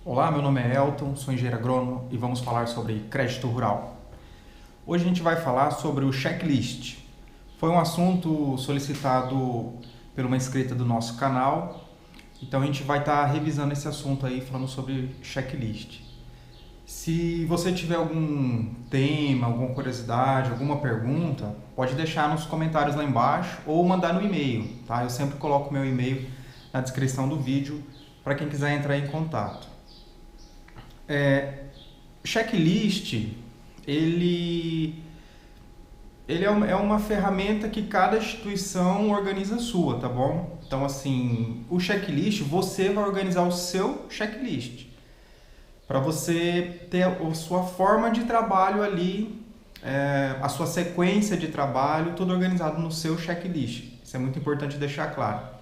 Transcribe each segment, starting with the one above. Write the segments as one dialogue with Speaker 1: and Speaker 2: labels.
Speaker 1: Olá, meu nome é Elton, sou engenheiro agrônomo e vamos falar sobre crédito rural. Hoje a gente vai falar sobre o checklist. Foi um assunto solicitado por uma inscrita do nosso canal, então a gente vai estar revisando esse assunto aí, falando sobre checklist. Se você tiver algum tema, alguma curiosidade, alguma pergunta, pode deixar nos comentários lá embaixo ou mandar no e-mail, tá? Eu sempre coloco meu e-mail na descrição do vídeo para quem quiser entrar em contato. Checklist, ele é uma ferramenta que cada instituição organiza a sua, tá bom? Então, assim, o checklist, você vai organizar o seu checklist para você ter a sua forma de trabalho ali, a sua sequência de trabalho, tudo organizado no seu checklist. Isso é muito importante deixar claro.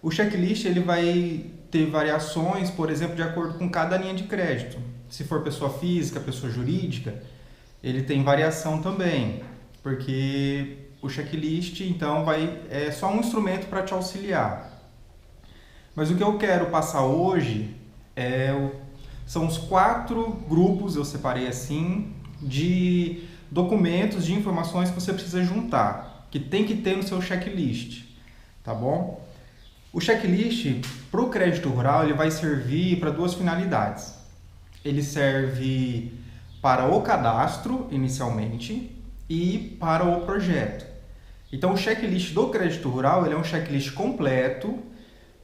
Speaker 1: O checklist ele vai ter variações, por exemplo, de acordo com cada linha de crédito. Se for pessoa física, pessoa jurídica, ele tem variação também, porque o checklist então é só um instrumento para te auxiliar. Mas o que eu quero passar hoje são os 4 grupos, eu separei assim, de documentos, de informações que você precisa juntar, que tem que ter no seu checklist, tá bom? O checklist, para o crédito rural, ele vai servir para 2 finalidades. Ele serve para o cadastro, inicialmente, e para o projeto. Então, o checklist do crédito rural ele é um checklist completo,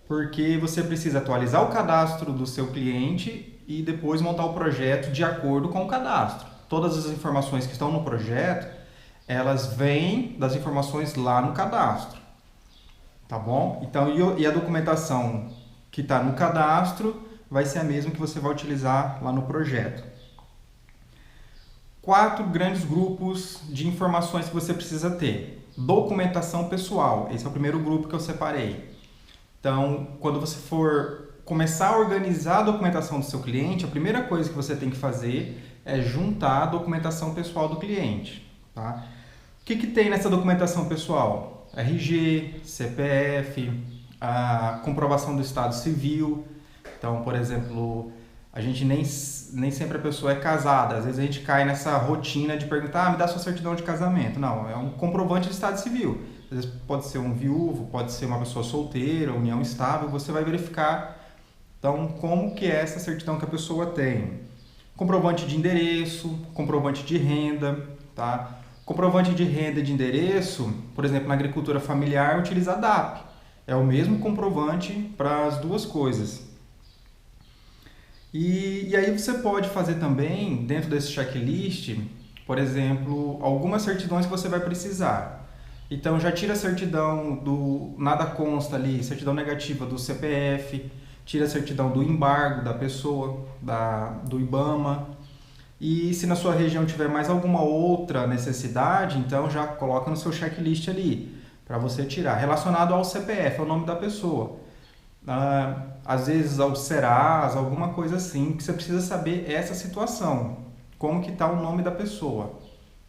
Speaker 1: porque você precisa atualizar o cadastro do seu cliente e depois montar o projeto de acordo com o cadastro. Todas as informações que estão no projeto, elas vêm das informações lá no cadastro. Tá bom? Então, e a documentação que está no cadastro vai ser a mesma que você vai utilizar lá no projeto. 4 grandes grupos de informações que você precisa ter. Documentação pessoal, esse é o primeiro grupo que eu separei. Então, quando você for começar a organizar a documentação do seu cliente, a primeira coisa que você tem que fazer é juntar a documentação pessoal do cliente. Tá? O que tem nessa documentação pessoal? RG, CPF, a comprovação do estado civil. Então, por exemplo, a gente nem sempre a pessoa é casada. Às vezes a gente cai nessa rotina de perguntar, me dá sua certidão de casamento. Não, é um comprovante de estado civil. Às vezes pode ser um viúvo, pode ser uma pessoa solteira, união estável. Você vai verificar, então, como que é essa certidão que a pessoa tem. Comprovante de endereço, comprovante de renda, tá? Comprovante de renda e de endereço, por exemplo, na agricultura familiar, utiliza a DAP. É o mesmo comprovante para as 2 coisas. E aí você pode fazer também, dentro desse checklist, por exemplo, algumas certidões que você vai precisar. Então, já tira a certidão do nada consta ali, certidão negativa do CPF, tira a certidão do embargo da pessoa, do IBAMA. E se na sua região tiver mais alguma outra necessidade, então já coloca no seu checklist ali, para você tirar. Relacionado ao CPF, é o nome da pessoa. Às vezes ao Serasa, alguma coisa assim, que você precisa saber essa situação. Como que está o nome da pessoa,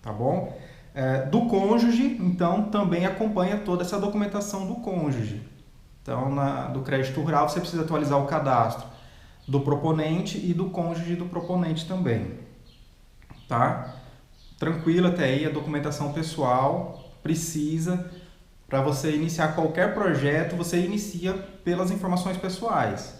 Speaker 1: tá bom? Do cônjuge, então, também acompanha toda essa documentação do cônjuge. Então, do crédito rural, você precisa atualizar o cadastro do proponente e do cônjuge do proponente também. Tá? Tranquilo até aí, a documentação pessoal precisa, para você iniciar qualquer projeto, você inicia pelas informações pessoais.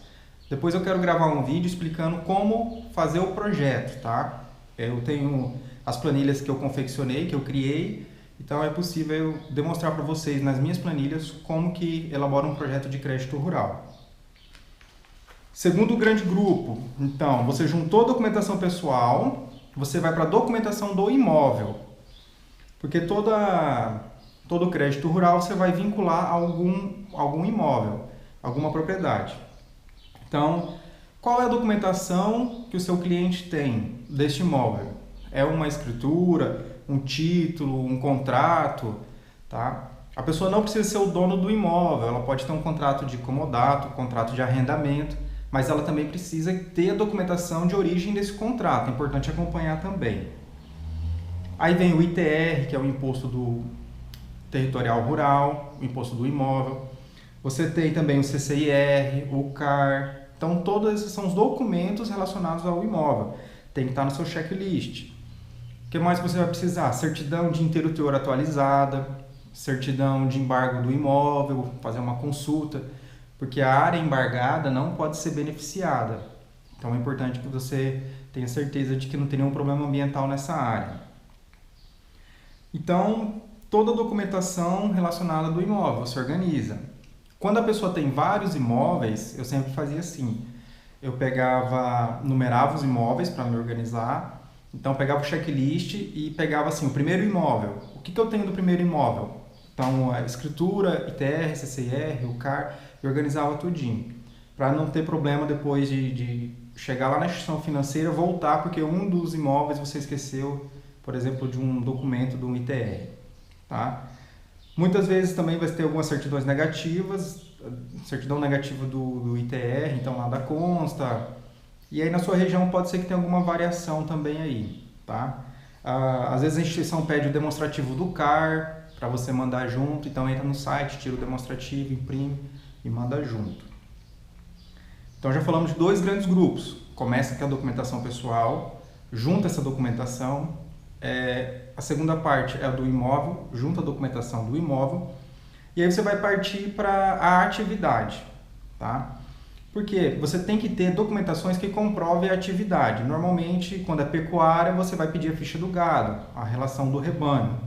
Speaker 1: Depois eu quero gravar um vídeo explicando como fazer o projeto, tá? Eu tenho as planilhas que eu confeccionei, que eu criei, então é possível demonstrar para vocês nas minhas planilhas como que elabora um projeto de crédito rural. Segundo grande grupo, então, você juntou a documentação pessoal, você vai para a documentação do imóvel, porque todo crédito rural você vai vincular a algum imóvel, alguma propriedade. Então, qual é a documentação que o seu cliente tem deste imóvel? É uma escritura, um título, um contrato, tá? A pessoa não precisa ser o dono do imóvel, ela pode ter um contrato de comodato, um contrato de arrendamento, mas ela também precisa ter a documentação de origem desse contrato, é importante acompanhar também. Aí vem o ITR, que é o Imposto do Territorial Rural, o Imposto do Imóvel. Você tem também o CCIR, o CAR, Então, todos esses são os documentos relacionados ao imóvel. Tem que estar no seu checklist. O que mais você vai precisar? Certidão de inteiro teor atualizada, certidão de embargo do imóvel, fazer uma consulta, porque a área embargada não pode ser beneficiada. Então, é importante que você tenha certeza de que não tem nenhum problema ambiental nessa área. Então, toda a documentação relacionada do imóvel você organiza. Quando a pessoa tem vários imóveis, eu sempre fazia assim. Eu numerava os imóveis para me organizar. Então, eu pegava o checklist e pegava assim, o primeiro imóvel. O que eu tenho do primeiro imóvel? Então, a escritura, ITR, CCR, o CAR, eu organizava tudinho. Para não ter problema depois de chegar lá na instituição financeira, voltar, porque um dos imóveis você esqueceu, por exemplo, de um documento do ITR. Tá? Muitas vezes também vai ter algumas certidões negativas, certidão negativa do ITR, então nada consta. E aí na sua região pode ser que tenha alguma variação também aí, tá? Às vezes a instituição pede o demonstrativo do CAR para você mandar junto, então entra no site, tira o demonstrativo, imprime e manda junto. Então já falamos de dois grandes grupos. Começa com a documentação pessoal, junta essa documentação. A segunda parte é a do imóvel, junta a documentação do imóvel. E aí você vai partir para a atividade, tá? Porque você tem que ter documentações que comprovem a atividade. Normalmente, quando é pecuária, você vai pedir a ficha do gado, a relação do rebanho.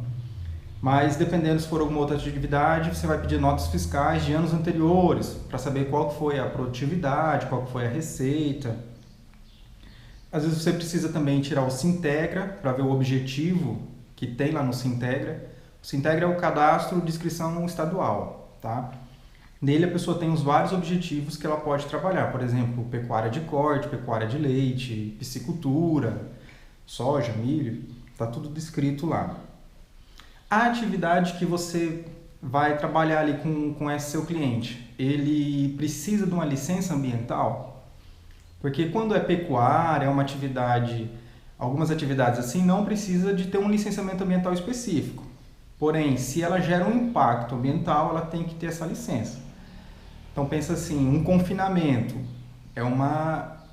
Speaker 1: Mas, dependendo se for alguma outra atividade, você vai pedir notas fiscais de anos anteriores, para saber qual foi a produtividade, qual foi a receita. Às vezes você precisa também tirar o Sintegra, para ver o objetivo que tem lá no Sintegra. O Sintegra é o cadastro de inscrição estadual, tá? Nele a pessoa tem os vários objetivos que ela pode trabalhar, por exemplo, pecuária de corte, pecuária de leite, piscicultura, soja, milho, está tudo descrito lá. A atividade que você vai trabalhar ali com esse seu cliente, ele precisa de uma licença ambiental? Porque quando é pecuária, é uma atividade, algumas atividades assim, não precisa de ter um licenciamento ambiental específico. Porém, se ela gera um impacto ambiental, ela tem que ter essa licença. Então pensa assim, um confinamento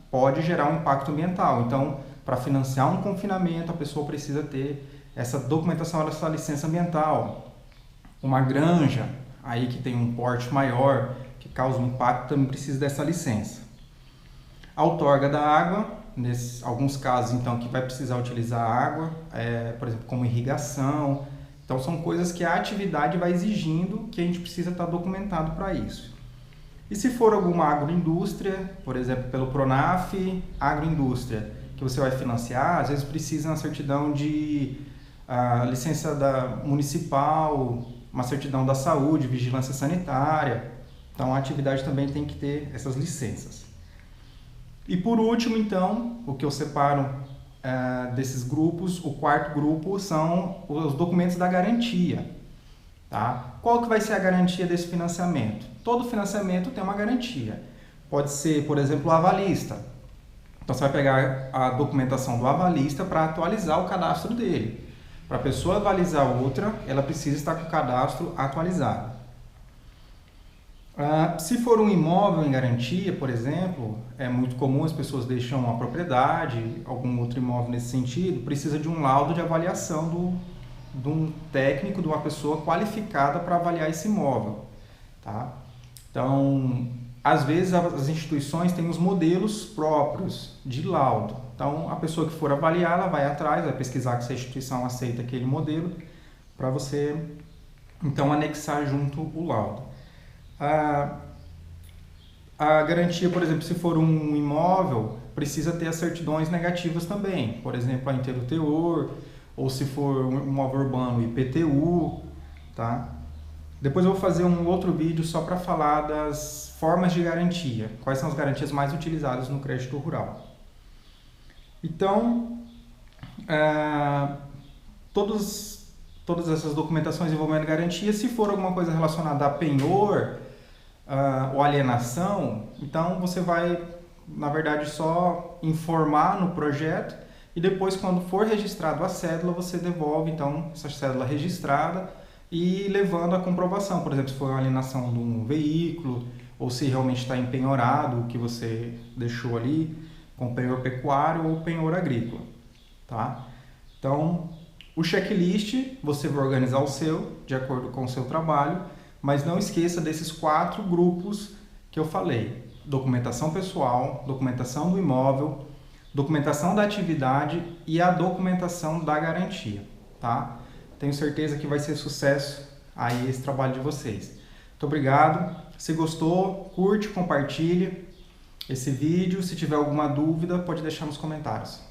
Speaker 1: pode gerar um impacto ambiental. Então, para financiar um confinamento, a pessoa precisa ter essa documentação, essa licença ambiental. Uma granja, aí que tem um porte maior, que causa um impacto, também precisa dessa licença. A outorga da água, nesses alguns casos então que vai precisar utilizar água, por exemplo, como irrigação. Então são coisas que a atividade vai exigindo que a gente precisa estar documentado para isso. E se for alguma agroindústria, por exemplo, pelo Pronaf, agroindústria, que você vai financiar, às vezes precisa uma certidão de licença municipal, uma certidão da saúde, vigilância sanitária. Então a atividade também tem que ter essas licenças. E por último, então, o que eu separo desses grupos, o quarto grupo são os documentos da garantia. Tá? Qual que vai ser a garantia desse financiamento? Todo financiamento tem uma garantia. Pode ser, por exemplo, o avalista. Então você vai pegar a documentação do avalista para atualizar o cadastro dele. Para a pessoa avalizar outra, ela precisa estar com o cadastro atualizado. Se for um imóvel em garantia, por exemplo, é muito comum as pessoas deixam uma propriedade, algum outro imóvel nesse sentido, precisa de um laudo de avaliação de um técnico, de uma pessoa qualificada para avaliar esse imóvel. Tá? Então, às vezes as instituições têm os modelos próprios de laudo. Então, a pessoa que for avaliar, ela vai atrás, vai pesquisar se a instituição aceita aquele modelo, para você, então, anexar junto o laudo. A garantia, por exemplo, se for um imóvel, precisa ter as certidões negativas também. Por exemplo, a inteiro teor, ou se for um imóvel urbano, IPTU, tá? Depois eu vou fazer um outro vídeo só para falar das formas de garantia. Quais são as garantias mais utilizadas no crédito rural. Então, todas essas documentações envolvendo garantia, se for alguma coisa relacionada a penhor ou alienação, então você vai, na verdade, só informar no projeto e depois, quando for registrado a cédula, você devolve, então, essa cédula registrada e levando a comprovação. Por exemplo, se for uma alienação de um veículo ou se realmente está empenhorado o que você deixou ali, com penhor pecuário ou penhor agrícola, tá? Então, o checklist, você vai organizar o seu, de acordo com o seu trabalho, mas não esqueça desses 4 grupos que eu falei: documentação pessoal, documentação do imóvel, documentação da atividade e a documentação da garantia, tá? Tenho certeza que vai ser sucesso aí esse trabalho de vocês. Muito obrigado. Se gostou, curte, compartilhe esse vídeo. Se tiver alguma dúvida, pode deixar nos comentários.